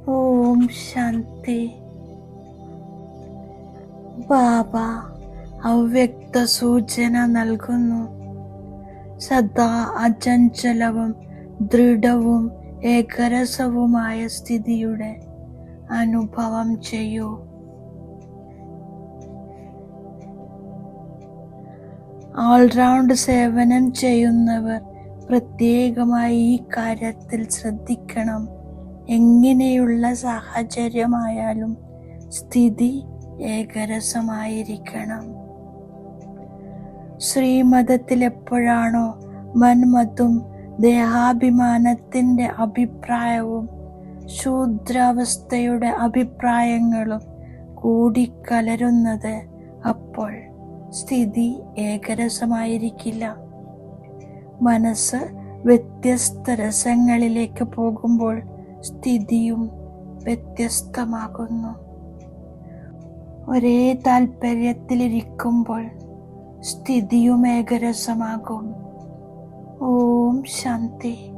ഓം ശാന്തി. ബാബ അവ്യക്ത സൂചന നൽകുന്നു. സദാ അചഞ്ചലവും ദൃഢവും ഏകരസവുമായ സ്ഥിതിയുടെ അനുഭവം ചെയ്യൂ. ഓൾറൗണ്ട് സേവനം ചെയ്യുന്നവർ പ്രത്യേകമായി ഈ കാര്യത്തിൽ ശ്രദ്ധിക്കണം. എങ്ങനെയുള്ള സാഹചര്യമായാലും സ്ഥിതി ഏകരസമായിരിക്കണം. ശ്രീമതത്തിൽ എപ്പോഴാണോ മന്മത്തും ദേഹാഭിമാനത്തിന്റെ അഭിപ്രായവും ശൂദ്രാവസ്ഥയുടെ അഭിപ്രായങ്ങളും കൂടിക്കലരുന്നത്, അപ്പോൾ സ്ഥിതി ഏകരസമായിരിക്കില്ല. മനസ്സ് വ്യത്യസ്ത രസങ്ങളിലേക്ക് പോകുമ്പോൾ സ്ഥിതിയും വ്യത്യസ്തമാകുന്നു. ഒരേ താല്പര്യത്തിലിരിക്കുമ്പോൾ സ്ഥിതിയും ഏകരസമാകും. ഓം ശാന്തി.